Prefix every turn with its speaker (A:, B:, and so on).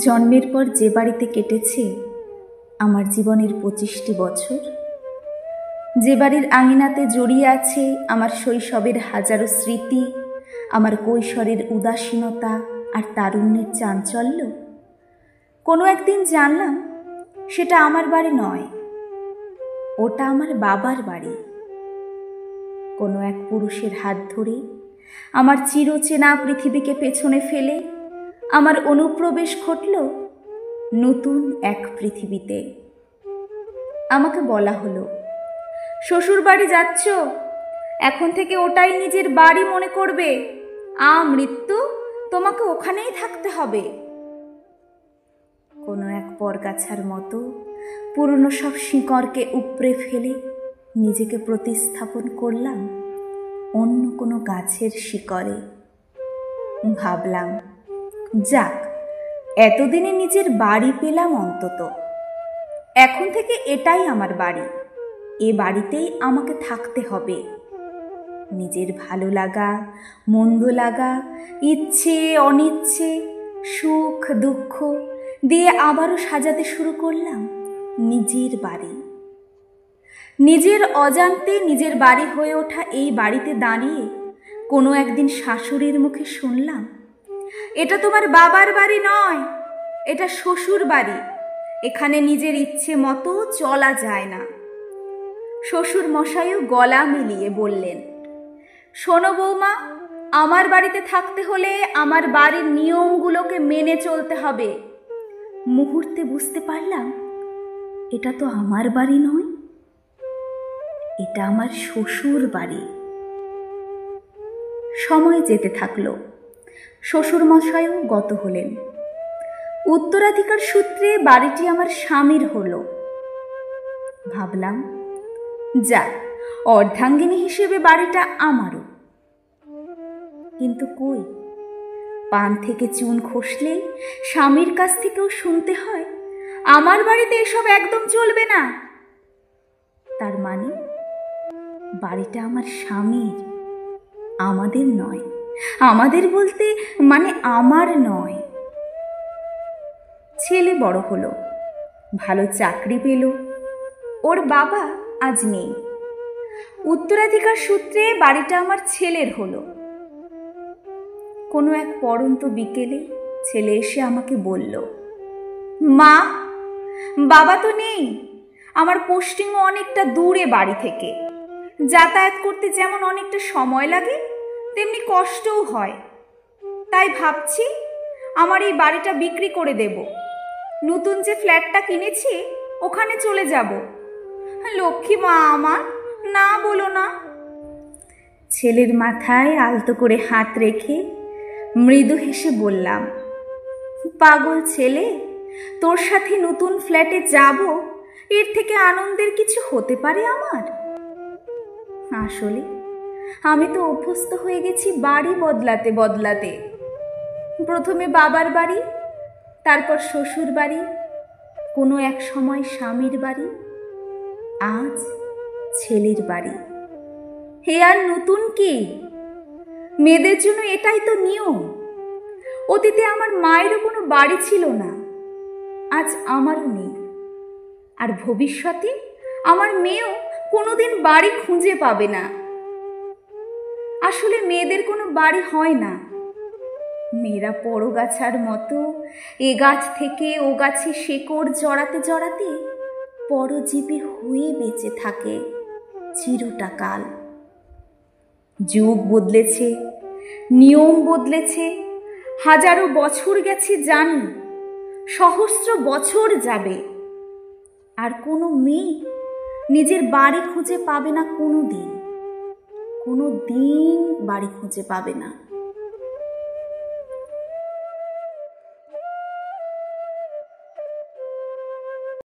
A: জন্মের পর যে বাড়িতে কেটেছে আমার জীবনের 25টি বছর, যে বাড়ির আঙিনাতে জড়িয়ে আছে আমার শৈশবের হাজারো স্মৃতি, আমার কৈশোরের উদাসীনতা আর তারুণ্যের চাঞ্চল্য, কোনো একদিন জানলাম সেটা আমার বাড়ি নয়, ওটা আমার বাবার বাড়ি। কোনো এক পুরুষের হাত ধরে আমার চিরচেনা পৃথিবীকে পেছনে ফেলে আমার অনুপ্রবেশ ঘটল নতুন এক পৃথিবীতে। আমাকে বলা হলো, শ্বশুর বাড়ি যাচ্ছ, এখন থেকে ওটাই নিজের বাড়ি মনে করবে, মৃত্যু তোমাকে ওখানেই থাকতে হবে। কোনো এক পরগাছার মতো পুরনো সব শিকড়কে উপড়ে ফেলে নিজেকে প্রতিস্থাপন করলাম অন্য কোনো গাছের শিকড়ে। ভাবলাম, যাক, এতদিনে নিজের বাড়ি পেলাম অন্তত, এখন থেকে এটাই আমার বাড়ি, এ বাড়িতেই আমাকে থাকতে হবে। নিজের ভালো লাগা, মন্দ লাগা, ইচ্ছে অনিচ্ছে, সুখ দুঃখ দিয়ে আবারও সাজাতে শুরু করলাম নিজের বাড়ি। নিজের অজান্তে নিজের বাড়ি হয়ে ওঠা এই বাড়িতে দাঁড়িয়ে কোনো একদিন শাশুড়ির মুখে শুনলাম, এটা তোমার বাবার বাড়ি নয়, এটা শ্বশুর বাড়ি, এখানে নিজের ইচ্ছে মতো চলা যায় না। শ্বশুর মশাইও গলা মিলিয়ে বললেন, শোনো বৌমা, আমার বাড়িতে থাকতে হলে আমার বাড়ির নিয়মগুলোকে মেনে চলতে হবে। মুহূর্তে বুঝতে পারলাম, এটা তো আমার বাড়ি নয়, এটা আমার শ্বশুর বাড়ি। সময় যেতে থাকলো, শ্বশুর মশাইও গত হলেন। উত্তরাধিকার সূত্রে বাড়িটি আমার স্বামীর হলো। ভাবলাম, যাক, অর্ধাঙ্গিনী হিসেবে বাড়িটা আমারও। কিন্তু কই, পান থেকে চুন খসলেই স্বামীর কাছ থেকেও শুনতে হয়, আমার বাড়িতে এসব একদম চলবে না। তার মানে বাড়িটা আমার স্বামীর, আমাদের নয়। আমাদের বলতে মানে আমার নয়। ছেলে বড় হলো, ভালো চাকরি পেল, ওর বাবা আজ নেই। উত্তরাধিকার সূত্রে বাড়িটা আমার ছেলের হলো। কোনো এক পড়ন্ত বিকেলে ছেলে এসে আমাকে বলল, মা, বাবা তো নেই, আমার পোস্টিংও অনেকটা দূরে বাড়ি থেকে, যাতায়াত করতে যেমন অনেকটা সময় লাগে তেমনি কষ্টও হয়, তাই ভাবছি আমার এই বাড়িটা বিক্রি করে দেব, নতুন যে ফ্ল্যাটটা কিনেছি ওখানে চলে যাব। লক্ষ্মী মা আমার, না বলো না। ছেলের মাথায় আলতো করে হাত রেখে মৃদু হেসে বললাম, পাগল ছেলে, তোর সাথে নতুন ফ্ল্যাটে যাব, এর থেকে আনন্দের কিছু হতে পারে আমার? আসলে আমি তো অভ্যস্ত হয়ে গেছি বাড়ি বদলাতে বদলাতে। প্রথমে বাবার বাড়ি, তারপর শ্বশুর বাড়ি, কোনো এক সময় স্বামীর বাড়ি, আজ ছেলের বাড়ি। হে আর নতুন কি? মেয়েদের জন্য এটাই তো নিয়ম। অতীতে আমার মায়েরও কোনো বাড়ি ছিল না, আজ আমারও নেই, আর ভবিষ্যতে আমার মেয়েও কোনোদিন বাড়ি খুঁজে পাবে না। আসলে মেয়েদের কোনো বাড়ি হয় না, মেয়েরা পরগাছার মতো এ গাছ থেকে ও গাছে শেকড় জড়াতে জড়াতে পরজীবী হয়ে বেঁচে থাকে চিরটা কাল। যুগ বদলেছে, নিয়ম বদলেছে, হাজারো বছর গেছে জানি, সহস্র বছর যাবে, আর কোনো মেয়ে নিজের বাড়ি খুঁজে পাবে না, কোনো দিন বাড়ি খুঁজে পাবে না।